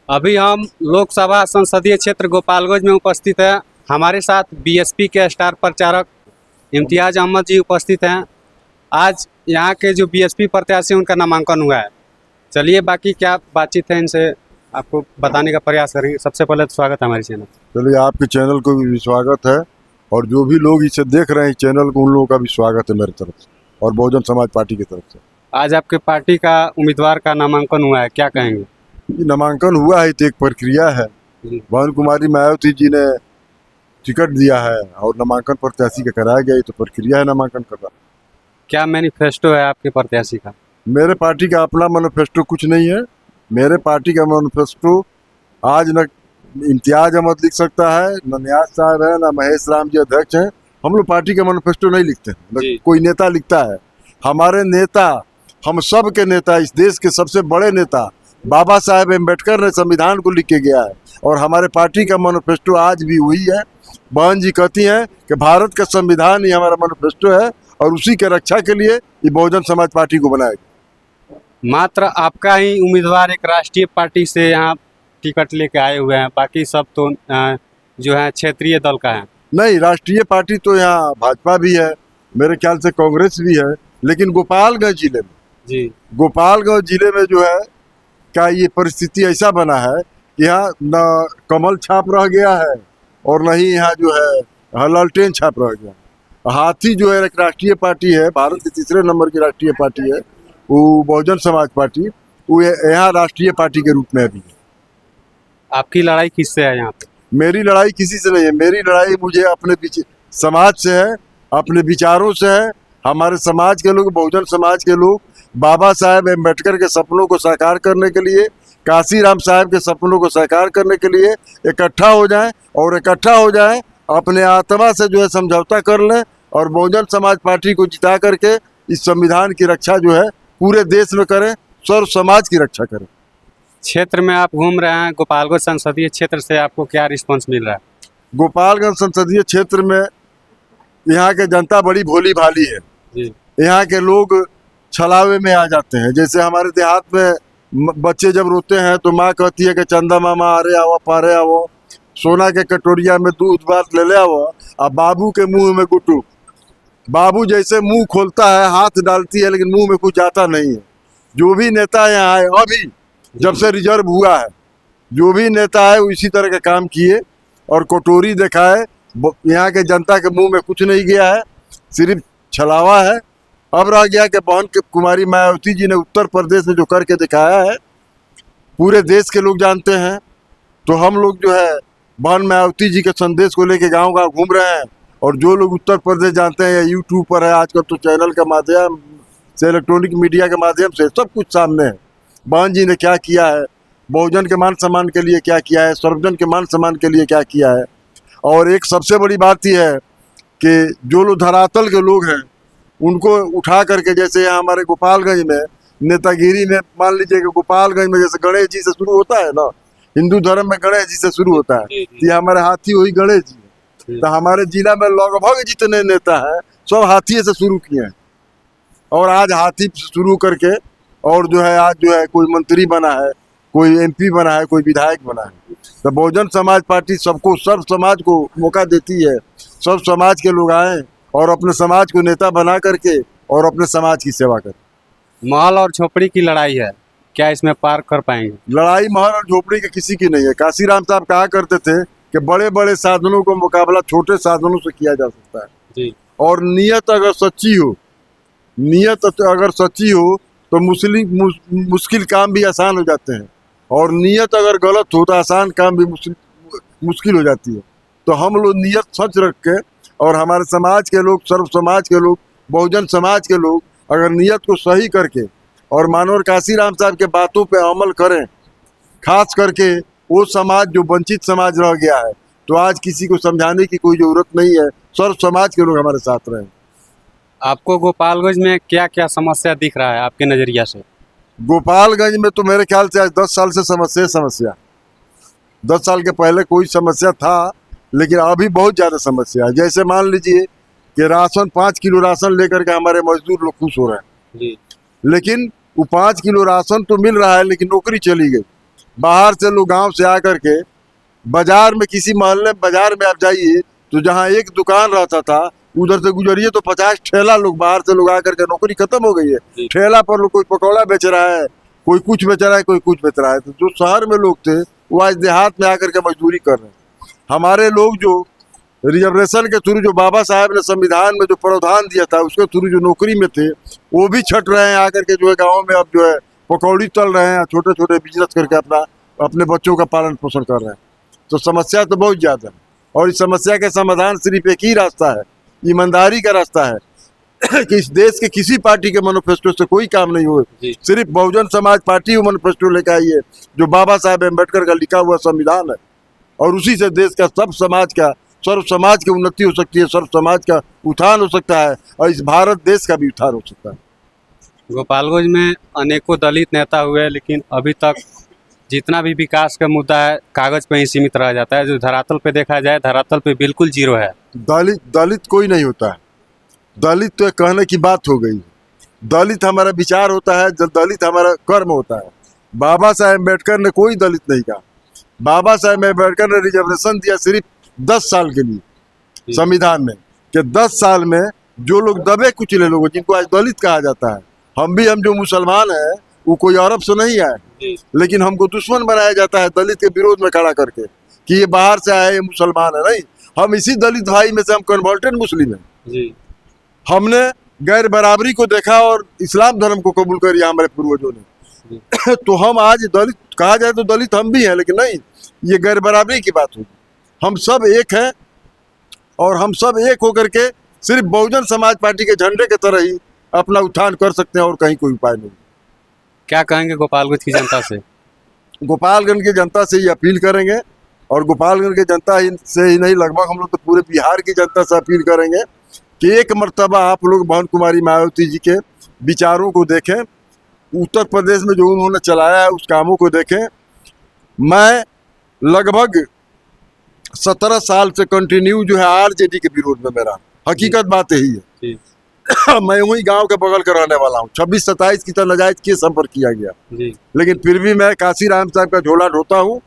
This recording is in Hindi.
अभी हम लोकसभा संसदीय क्षेत्र गोपालगंज में उपस्थित हैं। हमारे साथ बीएसपी के स्टार प्रचारक इम्तियाज अहमद जी उपस्थित हैं। आज यहाँ के जो बीएसपी प्रत्याशी उनका नामांकन हुआ है। चलिए बाकी क्या बातचीत है इनसे आपको बताने का प्रयास करेंगे। सबसे पहले तो स्वागत है हमारे चैनल। चलिए, आपके चैनल को भी स्वागत है और जो भी लोग इसे देख रहे हैं चैनल को, उन लोगों का भी स्वागत है मेरी तरफ से और बहुजन समाज पार्टी की तरफ से। आज आपके पार्टी का उम्मीदवार का नामांकन हुआ है, क्या कहेंगे? ये नामांकन हुआ है तो एक प्रक्रिया है। भानु कुमारी मायावती जी ने टिकट दिया है और नामांकन प्रत्याशी का कराया गया, ये तो प्रक्रिया है नामांकन करना। क्या मैनिफेस्टो है आपके प्रत्याशी का? मेरे पार्टी का अपना मैनिफेस्टो कुछ नहीं है। मेरे पार्टी का मैनिफेस्टो आज न इम्तियाज अहमद लिख सकता है, न नियाज साहब है, न महेश राम जी अध्यक्ष हैं। हम लोग पार्टी का मैनिफेस्टो नहीं लिखते हैं, न कोई नेता लिखता है। हमारे नेता, हम सब के नेता, इस देश के सबसे बड़े नेता बाबा साहेब अम्बेडकर ने संविधान को लिख के गया है और हमारे पार्टी का मैनिफेस्टो आज भी वही है। बहन जी कहती हैं कि भारत का संविधान ही हमारा मैनिफेस्टो है और उसी के रक्षा के लिए ये बहुजन समाज पार्टी को बनाया गया। मात्र आपका ही उम्मीदवार एक राष्ट्रीय पार्टी से यहाँ टिकट लेके आए हुए हैं, बाकी सब तो जो है क्षेत्रीय दल का है। नहीं, राष्ट्रीय पार्टी तो यहाँ भाजपा भी है, मेरे ख्याल से कांग्रेस भी है, लेकिन गोपालगंज जिले में गोपालगंज जिले में जो है क्या ये परिस्थिति ऐसा बना है कि यहाँ न कमल छाप रह गया है और न ही यहाँ जो है लालटेन छाप रह गया। हाथी जो है एक राष्ट्रीय पार्टी है, भारत के तीसरे नंबर की राष्ट्रीय पार्टी है, वो बहुजन समाज पार्टी, वो यहाँ राष्ट्रीय पार्टी के रूप में अभी है। आपकी लड़ाई किससे है यहाँ पे? मेरी लड़ाई किसी से नहीं है। मेरी लड़ाई मुझे अपने समाज से है, अपने विचारों से है। हमारे समाज के लोग, बहुजन समाज के लोग बाबा साहेब अम्बेडकर के सपनों को साकार करने के लिए, काशी राम साहब के सपनों को साकार करने के लिए इकट्ठा हो जाएं और इकट्ठा हो जाएं, अपने आत्मा से जो है समझौता कर लें और बहुजन समाज पार्टी को जिता करके इस संविधान की रक्षा जो है पूरे देश में करें, सर्व समाज की रक्षा करें। क्षेत्र में आप घूम रहे हैं, गोपालगंज संसदीय क्षेत्र से आपको क्या रिस्पांस मिल रहा है? गोपालगंज संसदीय क्षेत्र में यहाँ के जनता बड़ी भोली भाली है जी। यहाँ के लोग छलावे में आ जाते हैं। जैसे हमारे देहात में बच्चे जब रोते हैं तो माँ कहती है कि चंदा मामा अरे आओ, पारे आओ, सोना के कटोरिया में दूध बात ले आओ, अब बाबू के मुंह में गुटू। बाबू जैसे मुंह खोलता है, हाथ डालती है, लेकिन मुंह में कुछ जाता नहीं है। जो भी नेता यहाँ आए, अभी जब से रिजर्व हुआ है, जो भी नेता है वो इसी तरह के काम किए और कटोरी दिखाए। यहाँ के जनता के मुंह में कुछ नहीं गया है, सिर्फ छलावा है। अब रह गया कि बहन कुमारी मायावती जी ने उत्तर प्रदेश में जो करके दिखाया है पूरे देश के लोग जानते हैं। तो हम लोग जो है बहन मायावती जी के संदेश को लेके गांव-गांव घूम रहे हैं और जो लोग उत्तर प्रदेश जानते हैं या यूट्यूब पर है, आजकल तो चैनल के माध्यम से, इलेक्ट्रॉनिक मीडिया के माध्यम से सब कुछ सामने है। बहन जी ने क्या किया है, बहुजन के मान सम्मान के लिए क्या किया है, सर्वजन के मान सम्मान के लिए क्या किया है। और एक सबसे बड़ी बात यह है कि जो लोग धरातल के लोग हैं उनको उठा करके, जैसे यहाँ हमारे गोपालगंज में नेतागिरी में, मान लीजिए कि गोपालगंज में जैसे गणेश जी से शुरू होता है ना, हिंदू धर्म में गणेश जी से शुरू होता है, ये हमारे हाथी वही गणेश जी है। तो हमारे जिला में लगभग जितने नेता हैं सब हाथी से शुरू किए हैं और आज हाथी शुरू करके और जो है आज जो है कोई मंत्री बना है, कोई एमपी बना है, कोई विधायक बना है। तो बहुजन समाज पार्टी सबको, सर्व समाज को मौका देती है। सब समाज के लोग आए और अपने समाज को नेता बना करके और अपने समाज की सेवा करें। महल और झोपड़ी की लड़ाई है, क्या इसमें पार कर पाएंगे? लड़ाई महल और झोपड़ी की किसी की नहीं है। काशी राम साहब कहा करते थे कि बड़े बड़े साधनों को मुकाबला छोटे साधनों से किया जा सकता है जी। और नीयत अगर सच्ची हो, नीयत अगर सच्ची हो तो मुश्किल काम भी आसान हो जाते हैं और नीयत अगर गलत हो तो आसान काम भी मुश्किल हो जाती है। तो हम लोग नीयत सच रख के और हमारे समाज के लोग, सर्व समाज के लोग, बहुजन समाज के लोग अगर नीयत को सही करके और मानवर काशी राम साहब के बातों पे अमल करें, खास करके वो समाज जो वंचित समाज रह गया है, तो आज किसी को समझाने की कोई ज़रूरत नहीं है। सर्व समाज के लोग हमारे साथ रहें। आपको गोपालगंज में क्या क्या समस्या दिख रहा है आपके नज़रिया से? गोपालगंज में तो मेरे ख्याल से आज 10 साल से समस्या 10 साल के पहले कोई समस्या था, लेकिन अभी बहुत ज़्यादा समस्या है। जैसे मान लीजिए कि राशन, 5 किलो राशन लेकर के हमारे मजदूर लोग खुश हो रहे हैं जी। लेकिन वो 5 किलो राशन तो मिल रहा है, लेकिन नौकरी चली गई। बाहर से लोग गांव से आकर के बाजार में, किसी मोहल्ले बाजार में आप जाइए तो जहां एक दुकान रहता था उधर से गुजरिए तो 50 ठेला लोग बाहर से लोग आकर के, नौकरी खत्म हो गई है। ठेला पर लोग कोई पकौड़ा बेच रहा है, कोई कुछ बेच रहा है, कोई कुछ बेच रहा है। तो जो शहर में लोग थे वो आज देहात में आकर के मजदूरी कर रहे हैं। हमारे लोग जो रिजर्वेशन के थ्रू जो बाबा साहब ने संविधान में जो प्रावधान दिया था उसके थ्रू जो नौकरी में थे वो भी छट रहे हैं आकर के, जो है गाँव में अब जो है पकौड़ी तल रहे हैं, छोटे छोटे बिजनेस करके अपने बच्चों का पालन पोषण कर रहे हैं। तो समस्या तो बहुत ज़्यादा है और इस समस्या के समाधान सिर्फ एक ही रास्ता है, ईमानदारी का रास्ता है कि इस देश के किसी पार्टी के मैनिफेस्टो से कोई काम नहीं हो, सिर्फ बहुजन समाज पार्टी वो मैनिफेस्टो लेकर आई है जो बाबा साहेब अम्बेडकर का लिखा हुआ संविधान है और उसी से देश का सर्व समाज की उन्नति हो सकती है, सर्व समाज का उत्थान हो सकता है और इस भारत देश का भी उत्थान हो सकता है। गोपालगंज में अनेकों दलित नेता हुए लेकिन अभी तक जितना भी विकास का मुद्दा है कागज पे ही सीमित रह जाता है। जो धरातल पे देखा जाए, धरातल पे बिल्कुल जीरो है। दलित कोई नहीं होता है। दलित तो कहने की बात हो गई। दलित हमारा विचार होता है, जब दलित हमारा कर्म होता है। बाबा साहेब अम्बेडकर ने कोई दलित नहीं कहा। बाबा साहेब अम्बेडकर ने रिजर्वेशन दिया सिर्फ 10 साल के लिए संविधान में, कि 10 साल में जो लोग दबे कुचले लोग जिनको आज दलित कहा जाता है, हम जो मुसलमान हैं वो कोई अरब से नहीं आए, लेकिन हमको दुश्मन बनाया जाता है दलित के विरोध में खड़ा करके कि ये बाहर से आए, ये मुसलमान है। नहीं, हम इसी दलित भाई में से हम कन्वर्टेड मुस्लिम हैं। हमने गैर बराबरी को देखा और इस्लाम धर्म को कबूल कर लिया हमारे पूर्वजों ने। तो हम आज दलित कहा जाए तो दलित हम भी हैं, लेकिन नहीं, ये गैर बराबरी की बात होगी। हम सब एक हैं और हम सब एक होकर के सिर्फ बहुजन समाज पार्टी के झंडे के तरह ही अपना उत्थान कर सकते हैं और कहीं कोई उपाय नहीं। क्या कहेंगे गोपालगंज की जनता से? गोपालगंज की जनता से ये अपील करेंगे और गोपालगंज की जनता से ही नहीं, लगभग हम लोग तो पूरे बिहार की जनता से अपील करेंगे कि एक मर्तबा आप लोग बहन कुमारी मायावती जी के विचारों को देखें, उत्तर प्रदेश में जो उन्होंने चलाया है उस कामों को देखें। मैं लगभग 17 साल से कंटिन्यू जो है आरजेडी के विरोध में मेरा, हकीकत बात यही है। मैं वही गांव के बगल का रहने वाला हूँ। 26-27 की तो नाजायज केस हम पर किया गया, लेकिन फिर भी मैं काशी राम साहब का झोला ढोता हूँ